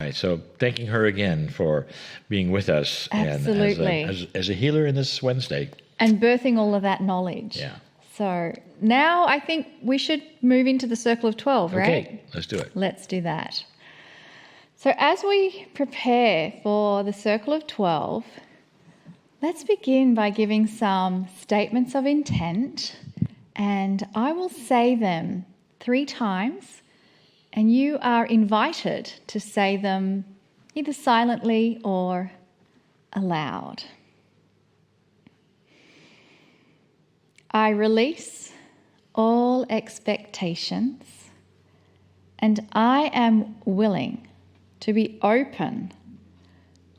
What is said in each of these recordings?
tonight. So thanking her again for being with us. Absolutely. And as a healer in this Wednesday. And birthing all of that knowledge. Yeah. So now I think we should move into the circle of 12, right? Okay, let's do it. Let's do that. So as we prepare for the circle of 12, let's begin by giving some statements of intent, and I will say them 3 times, and you are invited to say them either silently or aloud. I release all expectations, and I am willing to be open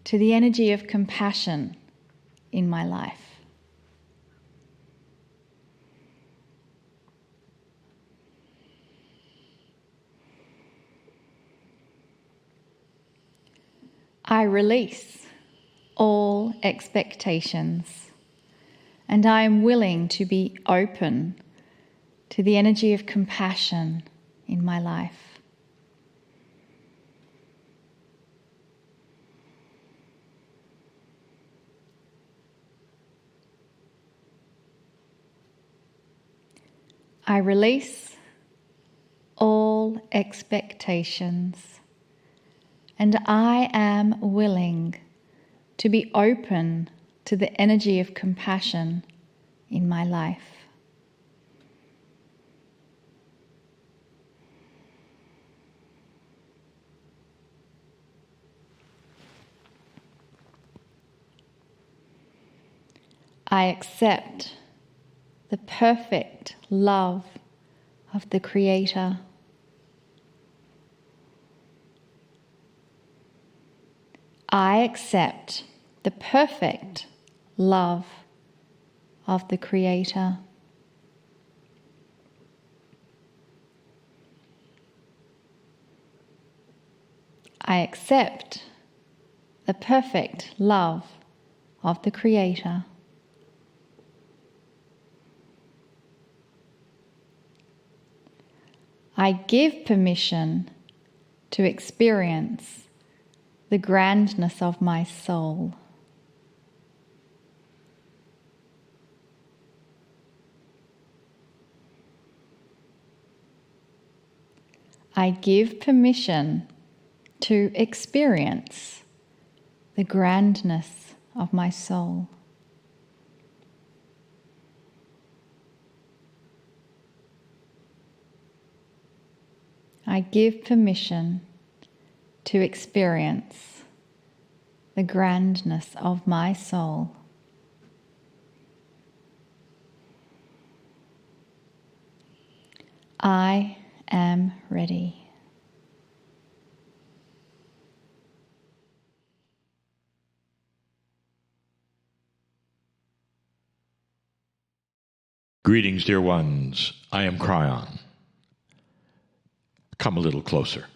to the energy of compassion in my life. I release all expectations, and I am willing to be open to the energy of compassion in my life. I release all expectations, and I am willing to be open to the energy of compassion in my life. I accept the perfect love of the Creator. I accept the perfect love of the Creator. I accept the perfect love of the Creator. I give permission to experience the grandness of my soul. I give permission to experience the grandness of my soul. I give permission to experience the grandness of my soul. I am ready. Greetings, dear ones. I am Kryon. Come a little closer.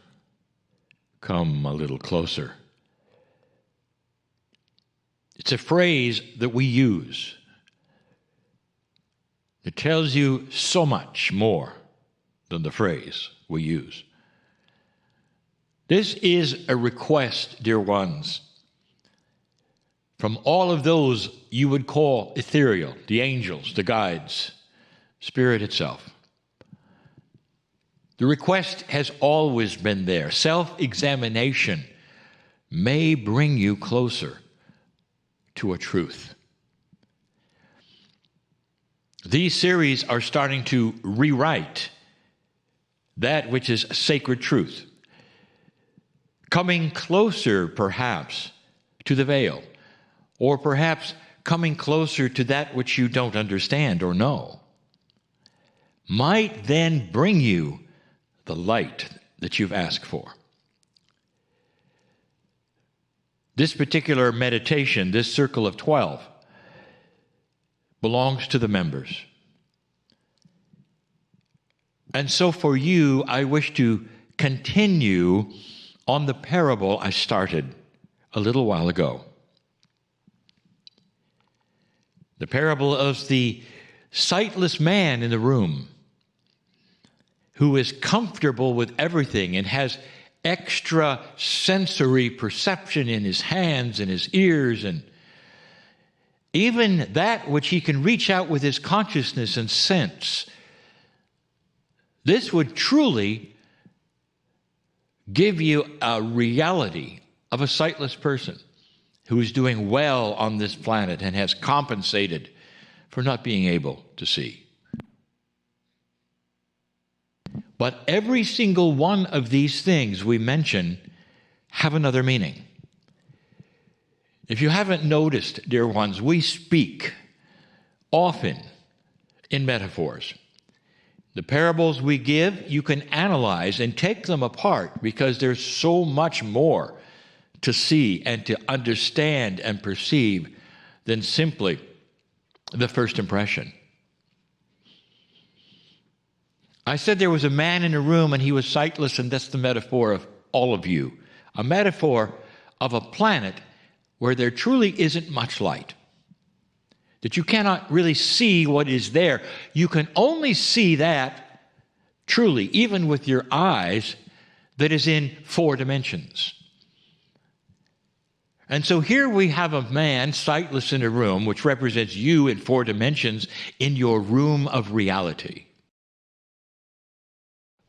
Come a little closer. It's a phrase that we use. It tells you so much more than the phrase we use. This is a request, dear ones, from all of those you would call ethereal, the angels, the guides, Spirit itself. The request has always been there. Self-examination may bring you closer to a truth. These series are starting to rewrite that which is sacred truth, coming closer, perhaps, to the veil, or perhaps coming closer to that which you don't understand or know, might then bring you the light that you've asked for. This particular meditation, this circle of 12, belongs to the members. And so for you, I wish to continue on the parable I started a little while ago. The parable of the sightless man in the room who is comfortable with everything and has extra sensory perception in his hands and his ears, and even that which he can reach out with his consciousness and sense. This would truly give you a reality of a sightless person who is doing well on this planet and has compensated for not being able to see. But every single one of these things we mention have another meaning. If you haven't noticed, dear ones, we speak often in metaphors. The parables we give, you can analyze and take them apart because there's so much more to see and to understand and perceive than simply the first impression. I said there was a man in a room and he was sightless, and that's the metaphor of all of you. A metaphor of a planet where there truly isn't much light. That you cannot really see what is there. You can only see that truly, even with your eyes, that is in 4 dimensions. And so here we have a man sightless in a room, which represents you in 4 dimensions in your room of reality.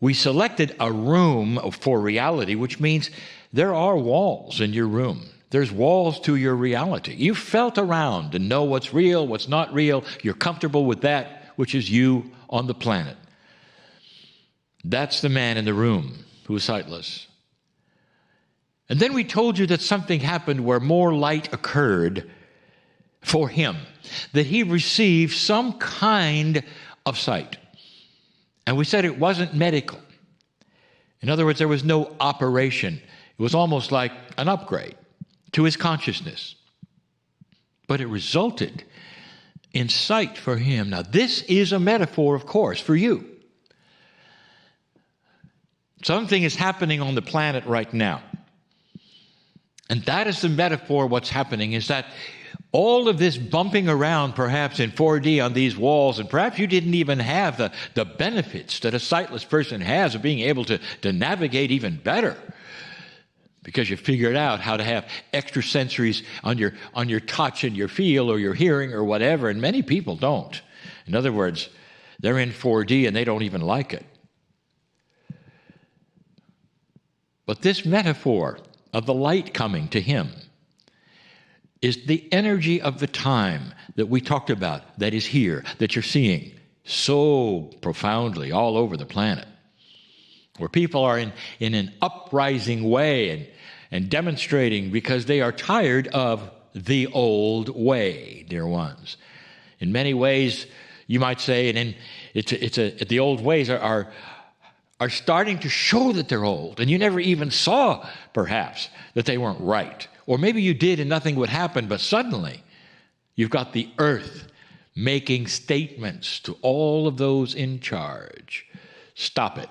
We selected a room for reality, which means there are walls in your room. There's walls to your reality. You've felt around and know what's real, what's not real. You're comfortable with that which is you on the planet. That's the man in the room who is sightless. And then we told you that something happened where more light occurred for him, that he received some kind of sight. And we said it wasn't medical. In other words, there was no operation. It was almost like an upgrade to his consciousness. But it resulted in sight for him. Now, this is a metaphor, of course, for you. Something is happening on the planet right now. And that is the metaphor. What's happening is that all of this bumping around perhaps in 4D on these walls, and perhaps you didn't even have the benefits that a sightless person has of being able to navigate even better because you figured out how to have extra sensories on your touch and your feel or your hearing or whatever, and many people don't. In other words, they're in 4D and they don't even like it. But this metaphor of the light coming to him is the energy of the time that we talked about that is here, that you're seeing so profoundly all over the planet, where people are in an uprising way and demonstrating because they are tired of the old way, dear ones. In many ways, you might say, the old ways are starting to show that they're old, and you never even saw, perhaps, that they weren't right. Or maybe you did and nothing would happen, but suddenly you've got the earth making statements to all of those in charge. Stop it.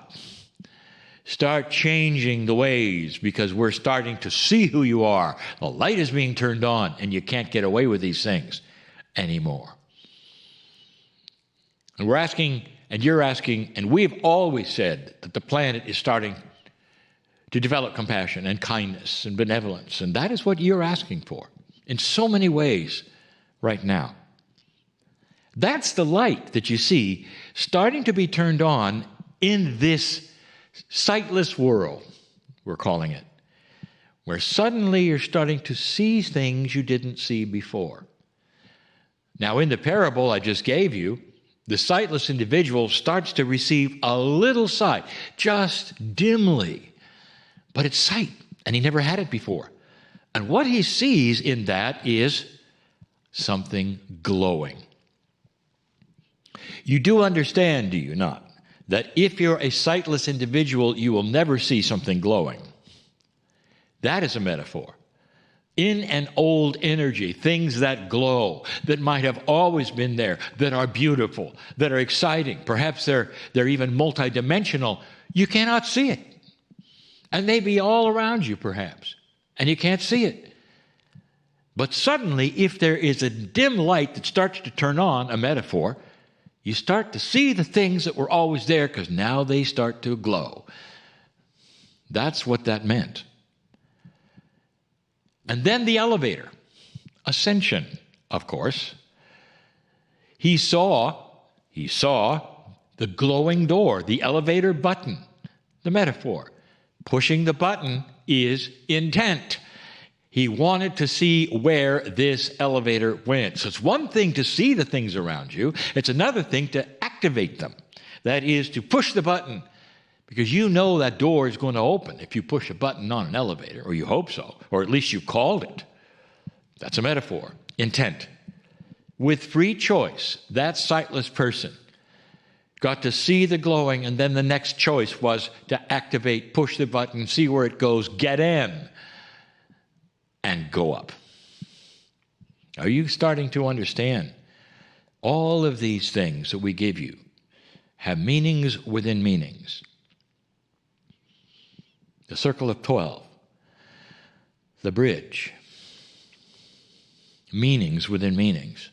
Start changing the ways because we're starting to see who you are. The light is being turned on and you can't get away with these things anymore. And we're asking, and you're asking, and we've always said that the planet is starting to develop compassion and kindness and benevolence. And that is what you're asking for in so many ways right now. That's the light that you see starting to be turned on in this sightless world, we're calling it, where suddenly you're starting to see things you didn't see before. Now, in the parable I just gave you, the sightless individual starts to receive a little sight, just dimly. But it's sight, and he never had it before. And what he sees in that is something glowing. You do understand, do you not, that if you're a sightless individual, you will never see something glowing. That is a metaphor. In an old energy, things that glow, that might have always been there, that are beautiful, that are exciting. Perhaps they're even multidimensional. You cannot see it. And they be all around you, perhaps, and you can't see it. But suddenly, if there is a dim light that starts to turn on, a metaphor, you start to see the things that were always there because now they start to glow. That's what that meant. And then the elevator. Ascension, of course. He saw the glowing door, the elevator button, the metaphor. Pushing the button is intent. He wanted to see where this elevator went. So it's one thing to see the things around you. It's another thing to activate them. That is to push the button, because you know that door is going to open if you push a button on an elevator, or you hope so, or at least you called it. That's a metaphor. Intent. With free choice, that sightless person got to see the glowing, and then the next choice was to activate, push the button, see where it goes, get in, and go up. Are you starting to understand? All of these things that we give you have meanings within meanings. The circle of 12, the bridge, meanings within meanings.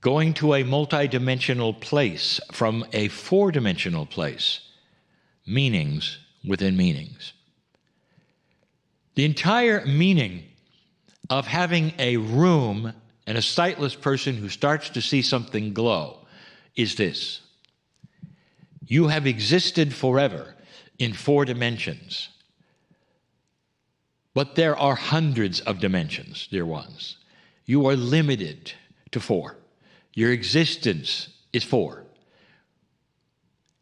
Going to a multidimensional place from a four-dimensional place, meanings within meanings. The entire meaning of having a room and a sightless person who starts to see something glow is this: you have existed forever in 4 dimensions. But there are hundreds of dimensions, dear ones. You are limited to 4. Your existence is 4.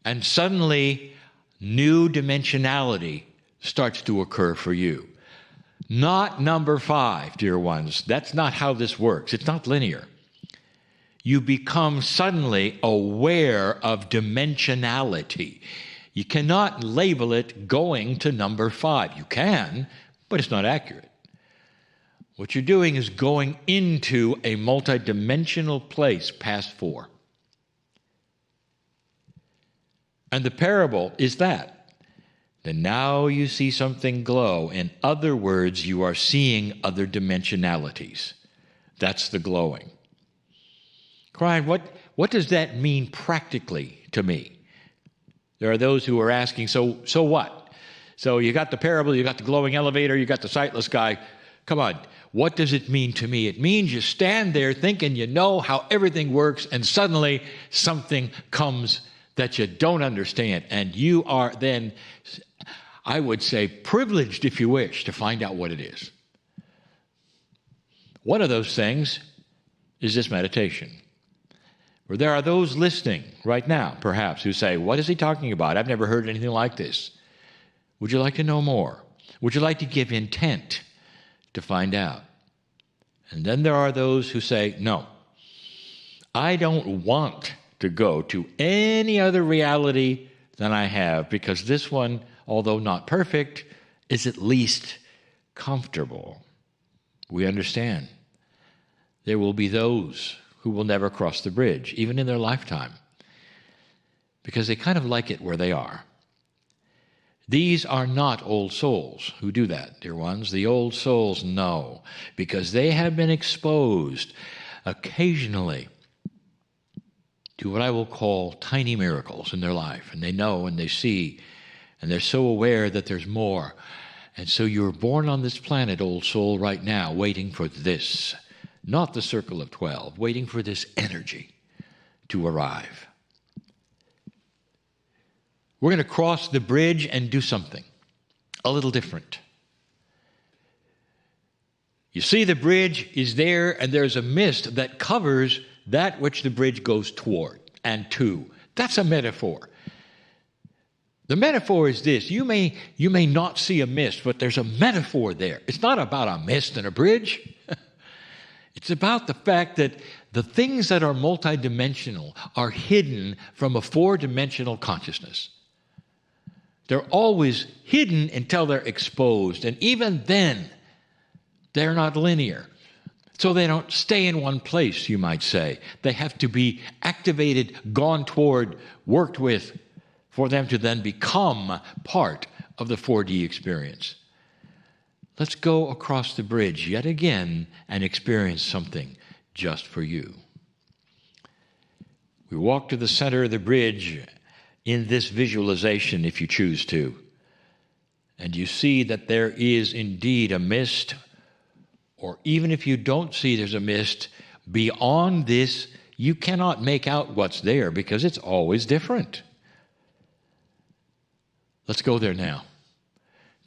And suddenly, new dimensionality starts to occur for you. Not number 5, dear ones. That's not how this works. It's not linear. You become suddenly aware of dimensionality. You cannot label it going to number 5. You can, but it's not accurate. What you're doing is going into a multidimensional place past 4. And the parable is that. Then now you see something glow. In other words, you are seeing other dimensionalities. That's the glowing. Kryon, what does that mean practically to me? There are those who are asking, so what? So you got the parable, you got the glowing elevator, you got the sightless guy. Come on, what does it mean to me? It means you stand there thinking you know how everything works, and suddenly something comes that you don't understand. And you are then, I would say, privileged, if you wish, to find out what it is. One of those things is this meditation. Where there are those listening right now, perhaps, who say, what is he talking about? I've never heard anything like this. Would you like to know more? Would you like to give intent to find out? And then there are those who say, no, I don't want to go to any other reality than I have, because this one, although not perfect, is at least comfortable. We understand. There will be those who will never cross the bridge, even in their lifetime, because they kind of like it where they are. These are not old souls who do that, dear ones. The old souls know, because they have been exposed occasionally to what I will call tiny miracles in their life. And they know and they see, and they're so aware that there's more. And so you're born on this planet, old soul, right now, waiting for this. Not the circle of 12, waiting for this energy to arrive. We're going to cross the bridge and do something a little different. You see, the bridge is there, and there's a mist that covers that which the bridge goes toward and to. That's a metaphor. The metaphor is this. You may not see a mist, but there's a metaphor there. It's not about a mist and a bridge. It's about the fact that the things that are multidimensional are hidden from a 4-dimensional consciousness. They're always hidden until they're exposed. And even then, they're not linear. So they don't stay in one place, you might say. They have to be activated, gone toward, worked with, for them to then become part of the 4D experience. Let's go across the bridge yet again and experience something just for you. We walk to the center of the bridge in this visualization, if you choose to. and you see that there is indeed a mist, or even if you don't see there's a mist, beyond this, you cannot make out what's there because it's always different. Let's go there now.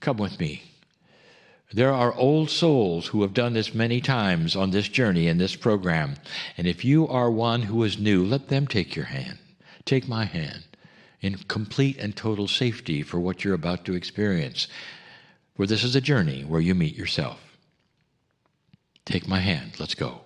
Come with me. There are old souls who have done this many times on this journey in this program. And if you are one who is new, let them take your hand. Take my hand in complete and total safety for what you're about to experience. For this is a journey where you meet yourself. Take my hand. Let's go.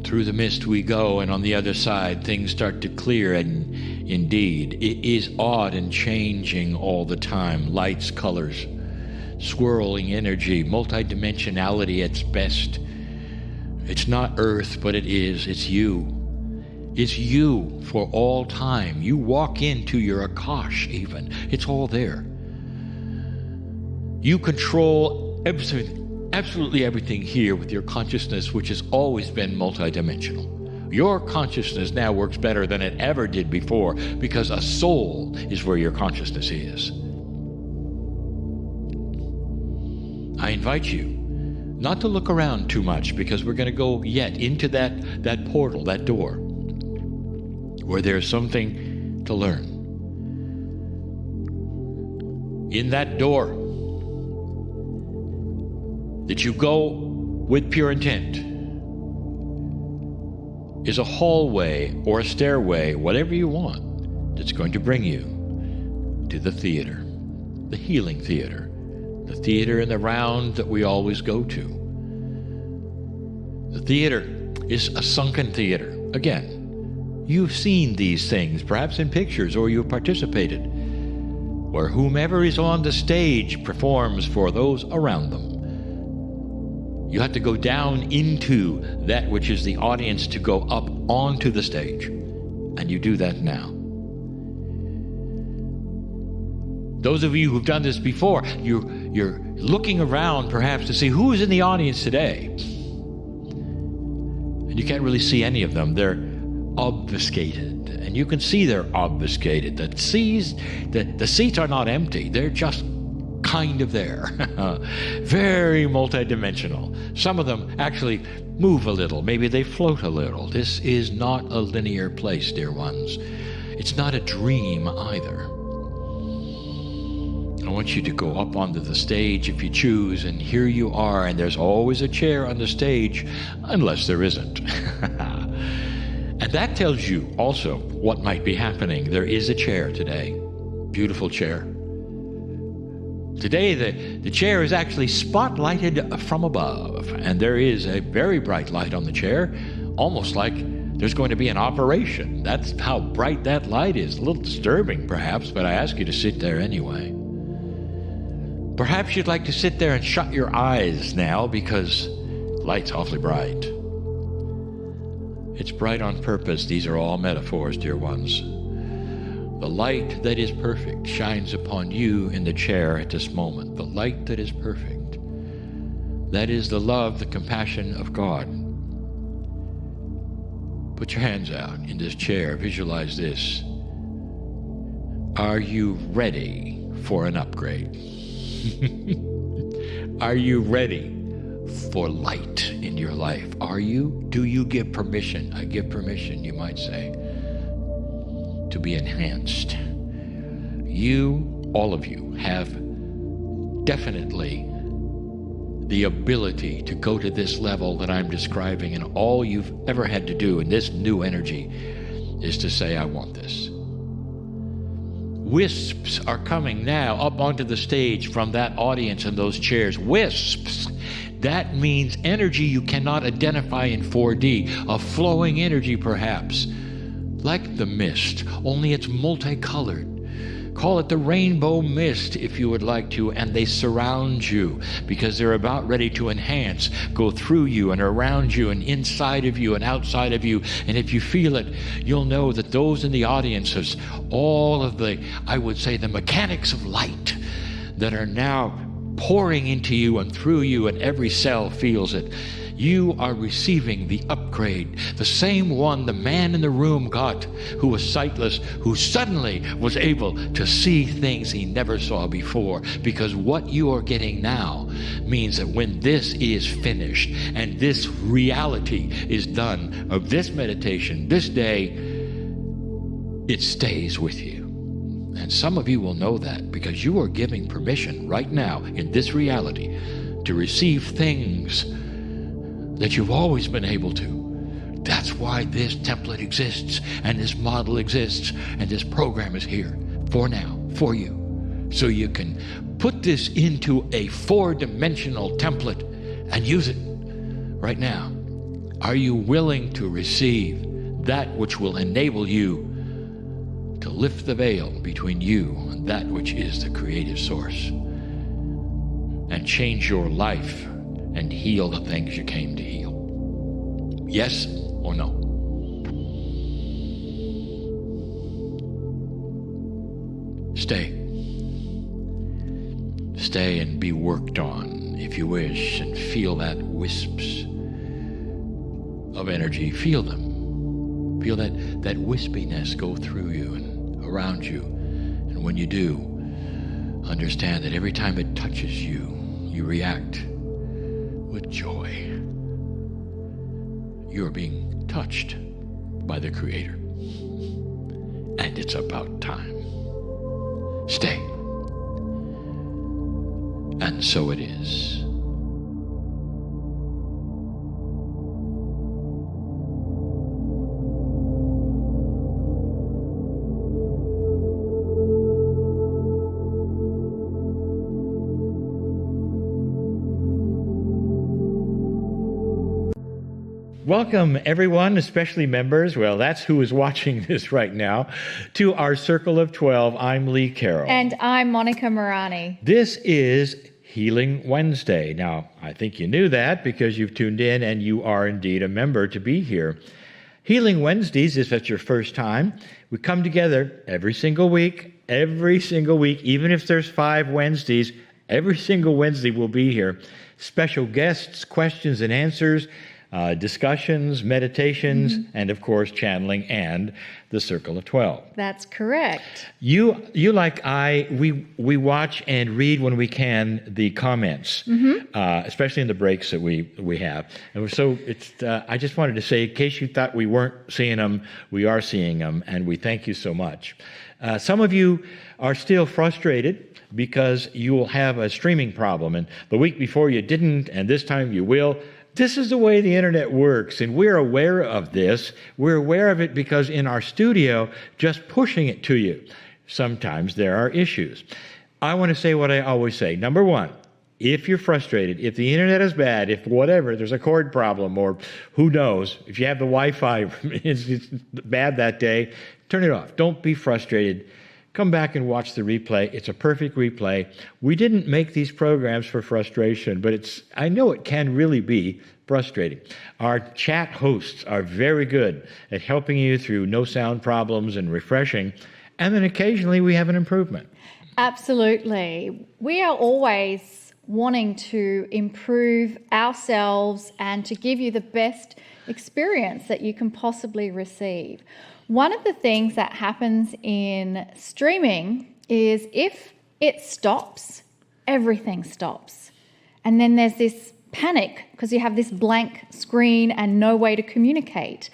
Through the mist we go, and on the other side things start to clear, and indeed it is odd and changing all the time. Lights, colors, swirling energy, multidimensionality at its best. It's not Earth, but it is. It's you. It's you for all time. You walk into your Akash even. It's all there. You control absolutely everything here with your consciousness, which has always been multidimensional. Your consciousness now works better than it ever did before because a soul is where your consciousness is. I invite you not to look around too much because we're going to go yet into that portal, that door, where there's something to learn. In that door that you go with pure intent is a hallway or a stairway, whatever you want, that's going to bring you to the theater, the healing theater, the theater in the round that we always go to. The theater is a sunken theater. Again, you've seen these things, perhaps in pictures, or you've participated, where whomever is on the stage performs for those around them. You have to go down into that which is the audience to go up onto the stage. And you do that now. Those of you who've done this before, you're looking around perhaps to see who is in the audience today. And you can't really see any of them. They're obfuscated. And you can see they're obfuscated. The seats are not empty. They're just kind of there. Very multidimensional. Some of them actually move a little. Maybe they float a little. This is not a linear place, dear ones. It's not a dream either. I want you to go up onto the stage if you choose, and here you are, and there's always a chair on the stage, unless there isn't. And that tells you also what might be happening. There is a chair today. Beautiful chair. Today, the chair is actually spotlighted from above, and there is a very bright light on the chair, almost like there's going to be an operation. That's how bright that light is. A little disturbing, perhaps, but I ask you to sit there anyway. Perhaps you'd like to sit there and shut your eyes now because the light's awfully bright. It's bright on purpose. These are all metaphors, dear ones. The light that is perfect shines upon you in the chair at this moment. The light that is perfect. That is the love, the compassion of God. Put your hands out in this chair. Visualize this. Are you ready for an upgrade? Are you ready for light in your life? Are you? Do you give permission? I give permission, you might say, to be enhanced. You, all of you, have definitely the ability to go to this level that I'm describing, and all you've ever had to do in this new energy is to say, I want this. Wisps are coming now up onto the stage from that audience and those chairs. Wisps. That means energy you cannot identify in 4D, a flowing energy perhaps, like the mist, only it's multicolored. Call it the rainbow mist if you would like to, and they surround you because they're about ready to enhance, go through you and around you and inside of you and outside of you. And if you feel it, you'll know that those in the audiences, all of the, I would say, the mechanics of light that are now pouring into you and through you, and every cell feels it. You are receiving the upgrade, the same one the man in the room got who was sightless, who suddenly was able to see things he never saw before. Because what you are getting now means that when this is finished and this reality is done of this meditation, this day, it stays with you. And some of you will know that because you are giving permission right now in this reality to receive things that you've always been able to. That's why this template exists, and this model exists, and this program is here for now, for you. So you can put this into a 4-dimensional template and use it right now. Are you willing to receive that which will enable you to lift the veil between you and that which is the creative source, and change your life and heal the things you came to heal? Yes or no? Stay. Stay and be worked on, if you wish, and feel that wisps of energy. Feel them. Feel that wispiness go through you and around you. And when you do, understand that every time it touches you, you react with joy. You're being touched by the Creator. And it's about time. Stay. And so it is. Welcome, everyone, especially members. Well, that's who is watching this right now, to our Circle of 12. I'm Lee Carroll. And I'm Monica Morani. This is Healing Wednesday. Now, I think you knew that because you've tuned in and you are indeed a member to be here. Healing Wednesdays, if that's your first time, we come together every single week, even if there's 5 Wednesdays, every single Wednesday we'll be here. Special guests, questions and answers, discussions, meditations, and of course channeling, and the Circle of 12. That's correct. You like we watch and read when we can the comments, especially in the breaks that we have. And so it's I just wanted to say, in case you thought we weren't seeing them, we are seeing them, and we thank you so much. Some of you are still frustrated because you will have a streaming problem, and the week before you didn't, and this time you will. This is the way the internet works, and we're aware of this. We're aware of it because in our studio, just pushing it to you, sometimes there are issues. I want to say what I always say. Number one, if you're frustrated, if the internet is bad, if whatever, there's a cord problem, or who knows, if you have the Wi-Fi, it's bad that day, turn it off. Don't be frustrated. Come back and watch the replay. It's a perfect replay. We didn't make these programs for frustration, but I know it can really be frustrating. Our chat hosts are very good at helping you through no sound problems and refreshing, and then occasionally we have an improvement. Absolutely. We are always wanting to improve ourselves and to give you the best experience that you can possibly receive. One of the things that happens in streaming is if it stops, everything stops. And then there's this panic because you have this blank screen and no way to communicate.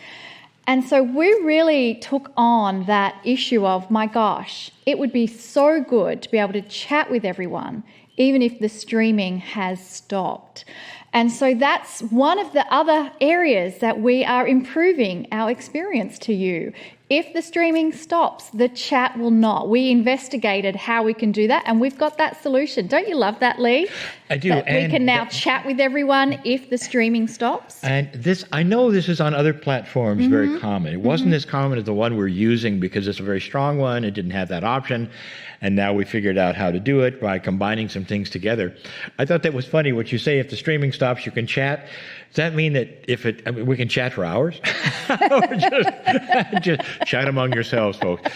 And so we really took on that issue of, my gosh, it would be so good to be able to chat with everyone, even if the streaming has stopped. And so that's one of the other areas that we are improving our experience to you. If the streaming stops, the chat will not. We investigated how we can do that, and we've got that solution. Don't you love that, Lee? I do. That we can now chat with everyone if the streaming stops. And this, I know this is on other platforms very common. It wasn't as common as the one we're using because it's a very strong one. It didn't have that option. And now we figured out how to do it by combining some things together. I thought that was funny what you say, if the streaming stops, you can chat. Does that mean that we can chat for hours? Or just chat among yourselves, folks.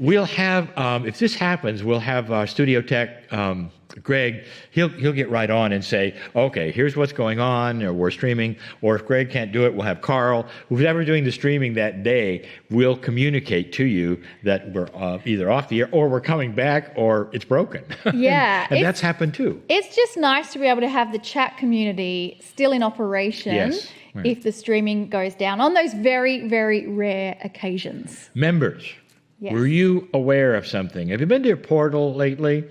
We'll have, if this happens, we'll have our studio tech Greg, he'll get right on and say, okay, here's what's going on, or we're streaming, or if Greg can't do it, we'll have Carl. Who's ever doing the streaming that day will communicate to you that we're either off the air, or we're coming back, or it's broken. Yeah. and that's happened too. It's just nice to be able to have the chat community still in operation. Yes. Right. If the streaming goes down on those very, very rare occasions. Members, Yes. were you aware of something? Have you been to your portal lately?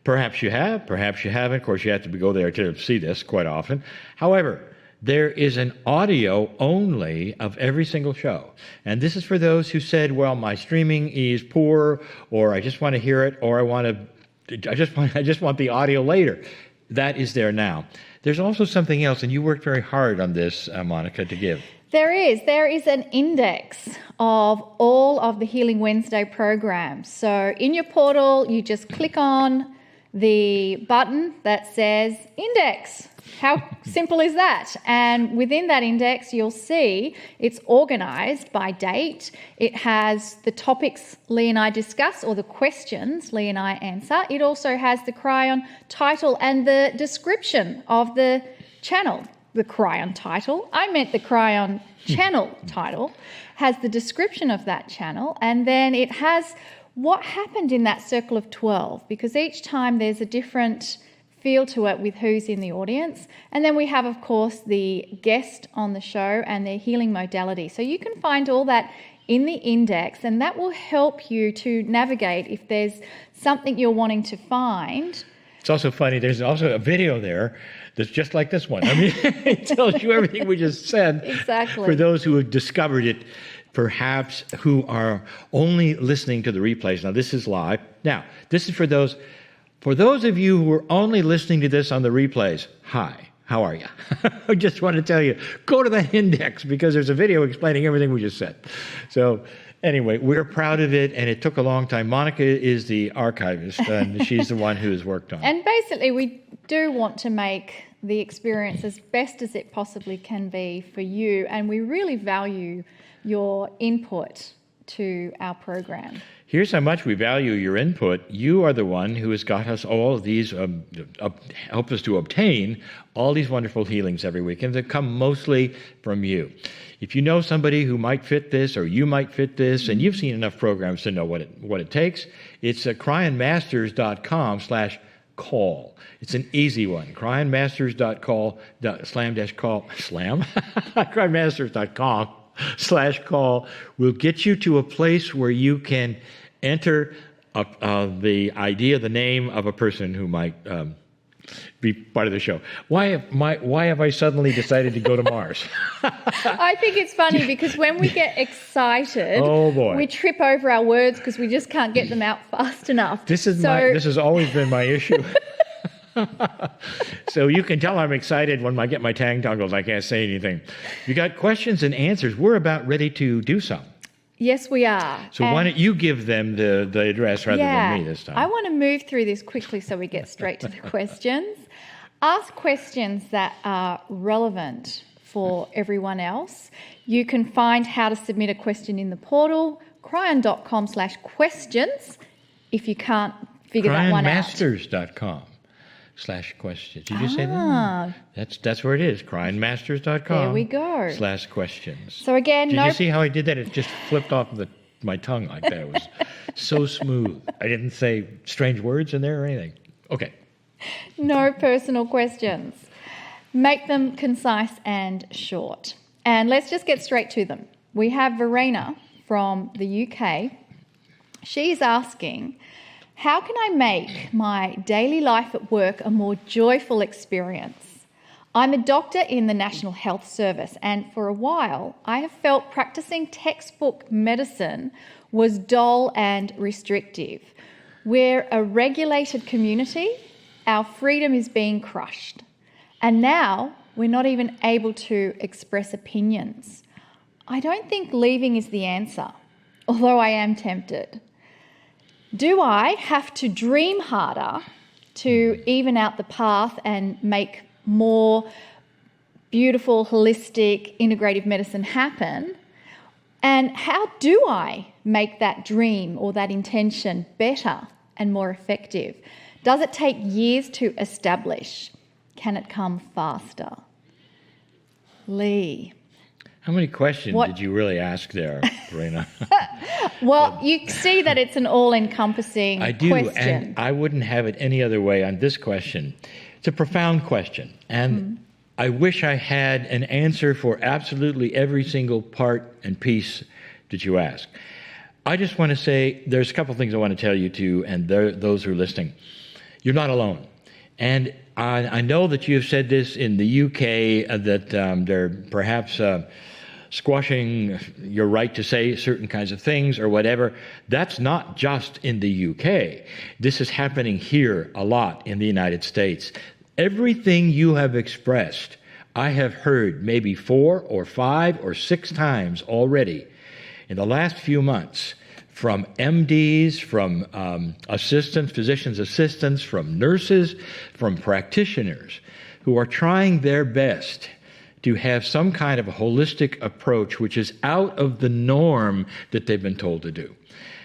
Perhaps you have, perhaps you haven't. Of course, you have to go there to see this quite often. However, there is an audio only of every single show. And this is for those who said, well, my streaming is poor, or I just want to hear it, or I just want the audio later. That is there now. There's also something else, and you worked very hard on this, Monica, to give. There is an index of all of the Healing Wednesday programs. So in your portal, you just click on the button that says index. How simple is that? And within that index, you'll see it's organized by date. It has the topics Lee and I discuss, or the questions Lee and I answer. It also has the Kryon title and the description of the channel. The Kryon title. I meant the Kryon channel title has the description of that channel, and then it has what happened in that circle of 12, because each time there's a different feel to it with who's in the audience. And then we have, of course, the guest on the show and their healing modality. So you can find all that in the index, and that will help you to navigate if there's something you're wanting to find. It's also funny, there's also a video there that's just like this one. I mean, it tells you everything we just said. Exactly. For those who have discovered it, perhaps who are only listening to the replays. Now, this is live. Now, this is for those of you who are only listening to this on the replays. Hi, how are you? I just want to tell you, go to the index, because there's a video explaining everything we just said. So anyway, we're proud of it, and it took a long time. Monica is the archivist, and she's the one who's worked on it. And basically, we do want to make the experience as best as it possibly can be for you, and we really value your input to our program. Here's how much we value your input. You are the one who has got us all of these, help us to obtain all these wonderful healings every week, and they come mostly from you. If you know somebody who might fit this, or you might fit this, and you've seen enough programs to know what it takes, it's at cryonmasters.com/call. It's an easy one. cryonmasters.call, cryonmasters.com/call will get you to a place where you can enter the idea, the name of a person who might be part of the show. Why have I suddenly decided to go to Mars? I think it's funny because when we get excited, oh boy, we trip over our words because we just can't get them out fast enough. This has always been my issue. So you can tell I'm excited when I get my tang tongles. I can't say anything. You got questions and answers. We're about ready to do some. Yes, we are. So why don't you give them the address rather than me this time? I want to move through this quickly so we get straight to the questions. Ask questions that are relevant for everyone else. You can find how to submit a question in the portal, kryon.com/questions, if you can't figure that one out. Cryonmasters.com/questions. Did you say that? That's where it is. Cryonmasters.com. There we go. /questions. So again, Did you see how I did that? It just flipped off my tongue like that. It was so smooth. I didn't say strange words in there or anything. Okay. No personal questions. Make them concise and short. And let's just get straight to them. We have Verena from the UK. She's asking, how can I make my daily life at work a more joyful experience? I'm a doctor in the National Health Service, and for a while I have felt practicing textbook medicine was dull and restrictive. We're a regulated community. Our freedom is being crushed. And now we're not even able to express opinions. I don't think leaving is the answer, although I am tempted. Do I have to dream harder to even out the path and make more beautiful, holistic, integrative medicine happen? And how do I make that dream or that intention better and more effective? Does it take years to establish? Can it come faster? Lee. How many questions did you really ask there, Karina? Well, you see that it's an all-encompassing I do, question. and I wouldn't have it any other way on this question. It's a profound question, and I wish I had an answer for absolutely every single part and piece that you ask. I just want to say there's a couple things I want to tell you too, and those who are listening. You're not alone. And I know that you have said this in the UK, that they're perhaps squashing your right to say certain kinds of things or whatever. That's not just in the UK. This is happening here a lot in the United States. Everything you have expressed, I have heard maybe 4 or 5 or 6 times already in the last few months, from MDs, from assistants, physicians' assistants, from nurses, from practitioners who are trying their best to have some kind of a holistic approach which is out of the norm that they've been told to do.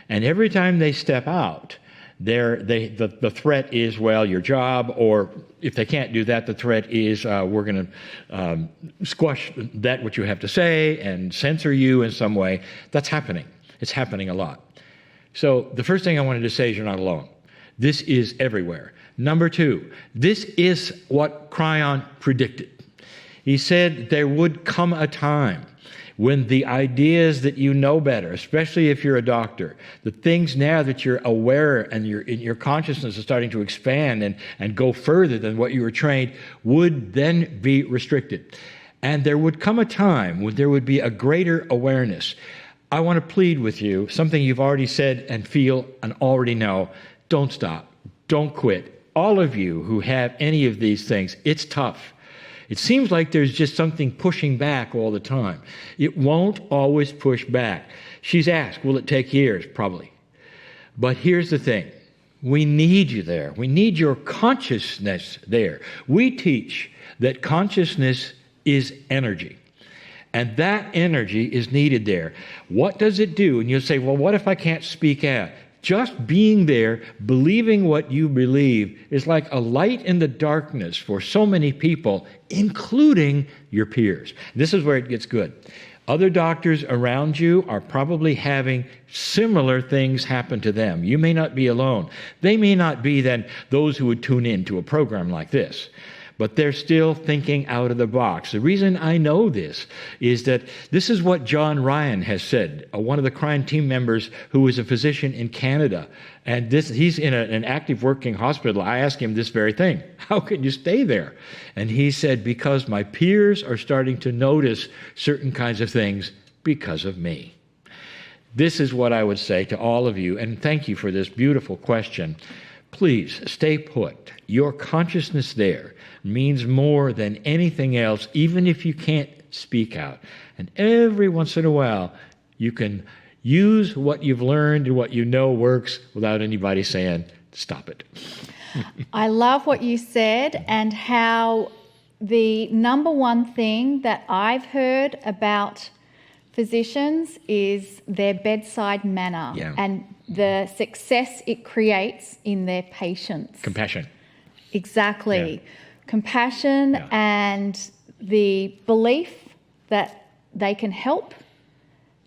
And every time they step out, the threat is, well, your job, or if they can't do that, the threat is we're going to squash that what you have to say and censor you in some way. That's happening. It's happening a lot. So the first thing I wanted to say is you're not alone. This is everywhere. Number 2, this is what Kryon predicted. He said there would come a time when the ideas that you know better, especially if you're a doctor, the things now that you're aware and your consciousness is starting to expand and go further than what you were trained, would then be restricted. And there would come a time when there would be a greater awareness. I want to plead with you, something you've already said and feel and already know. Don't stop. Don't quit. All of you who have any of these things, it's tough. It seems like there's just something pushing back all the time. It won't always push back. She's asked, will it take years? Probably. But here's the thing. We need you there. We need your consciousness there. We teach that consciousness is energy. And that energy is needed there. What does it do? And you'll say, well, what if I can't speak out? Just being there, believing what you believe, is like a light in the darkness for so many people, including your peers. This is where it gets good. Other doctors around you are probably having similar things happen to them. You may not be alone. They may not be then those who would tune in to a program like this, but they're still thinking out of the box. The reason I know this is that this is what John Ryan has said, one of the Kryon team members who is a physician in Canada. And he's in an active working hospital. I asked him this very thing. How can you stay there? And he said, because my peers are starting to notice certain kinds of things because of me. This is what I would say to all of you, and thank you for this beautiful question. Please stay put. Your consciousness there means more than anything else, even if you can't speak out. And every once in a while, you can use what you've learned and what you know works without anybody saying, stop it. I love what you said, and how the number one thing that I've heard about physicians is their bedside manner and the success it creates in their patients. Compassion. Exactly. Yeah. Compassion and the belief that they can help,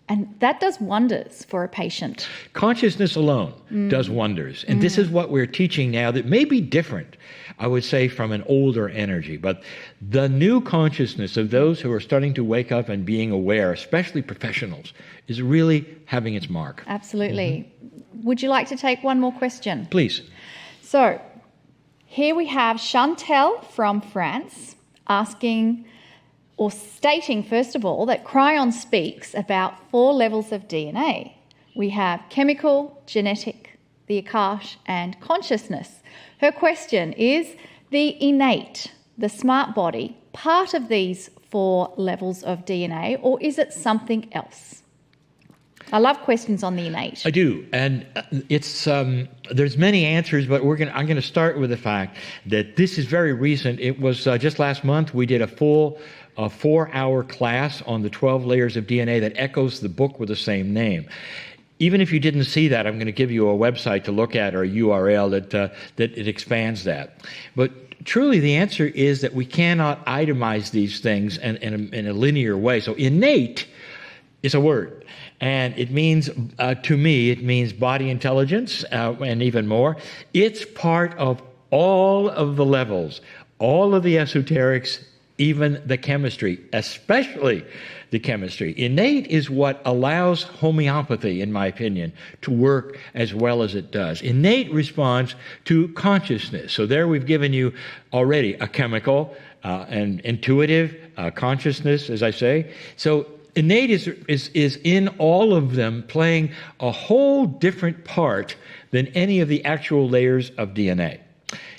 and that does wonders for a patient. Consciousness alone does wonders. And this is what we're teaching now that may be different, I would say, from an older energy. But the new consciousness of those who are starting to wake up and being aware, especially professionals, is really having its mark. Absolutely. Would you like to take one more question? Please. So, here we have Chantel from France asking, or stating, first of all, that Kryon speaks about 4 levels of DNA. We have chemical, genetic, the Akash, and consciousness. Her question is, the innate, the smart body, part of these 4 levels of DNA, or is it something else? I love questions on the innate. I do, and it's there's many answers, but I'm going to start with the fact that this is very recent. It was just last month we did a full 4-hour class on the 12 layers of DNA that echoes the book with the same name. Even if you didn't see that, I'm going to give you a website to look at or a URL that it expands that. But truly, the answer is that we cannot itemize these things in a linear way. So innate is a word. And it means, to me, it means body intelligence and even more. It's part of all of the levels, all of the esoterics, even the chemistry, especially the chemistry. Innate is what allows homeopathy, in my opinion, to work as well as it does. Innate responds to consciousness. So there we've given you already a chemical and intuitive consciousness, as I say. So innate is in all of them, playing a whole different part than any of the actual layers of DNA.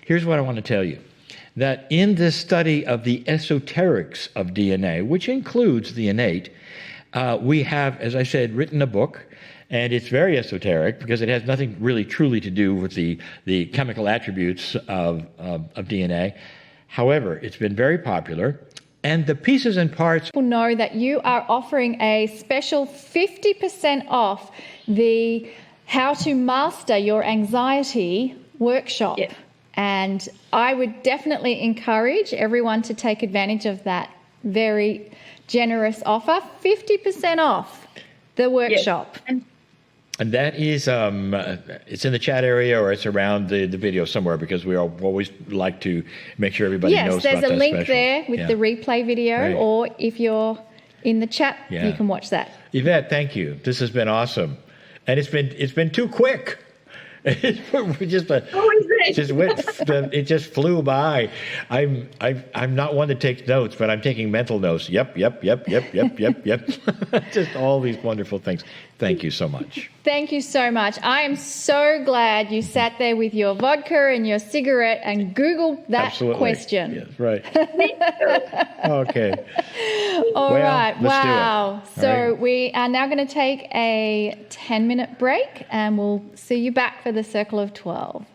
Here's what I want to tell you. That in this study of the esoterics of DNA, which includes the innate, we have, as I said, written a book, and it's very esoteric because it has nothing really truly to do with the chemical attributes of DNA. However, it's been very popular, and the pieces and parts... People know that you are offering a special 50% off the How to Master Your Anxiety workshop. Yeah. And I would definitely encourage everyone to take advantage of that very generous offer, 50% off the workshop. Yes. And that is, it's in the chat area or it's around the video somewhere because we always like to make sure everybody knows about that Yes, there's a link special. there with the replay video, Right. or if you're in the chat, you can watch that. Yvette, thank you. This has been awesome. And it's been too quick. It just flew by. I'm not one that takes notes, but I'm taking mental notes. Yep. Just all these wonderful things. Thank you so much. Thank you so much. I am so glad you sat there with your vodka and your cigarette and Googled that question. Yes, right. Okay. All right. Let's do it. Wow. So right. we are now going to take a 10-minute break and we'll see you back for the Circle of 12.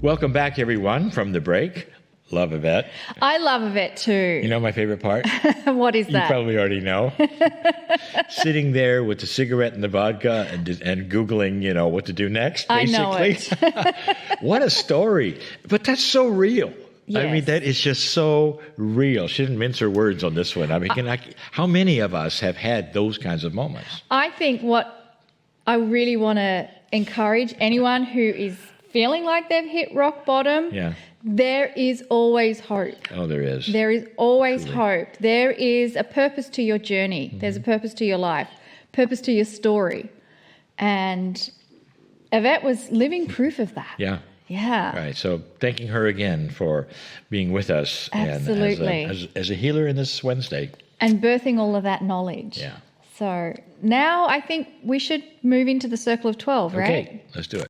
Welcome back, everyone, from the break. Love Yvette. I love Yvette too. You know my favorite part? What is You that? probably already know. Sitting there with the cigarette and the vodka and Googling, what to do next, basically. I know it. What a story. But that's so real. I mean, Yes. that is just so real. She didn't mince her words on this one. I mean, how many of us have had those kinds of moments? I think what I really want to encourage anyone who is feeling like they've hit rock bottom, Yeah. there is always hope. Oh, there is. There is always Truly. hope. There is a purpose to your journey. There's a purpose to your life, purpose to your story. And Yvette was living proof of that. Yeah. Yeah. Right. So thanking her again for being with us. Absolutely. And as a healer in this Wednesday. And birthing all of that knowledge. Yeah. So now I think we should move into the circle of 12, right? Okay, let's do it.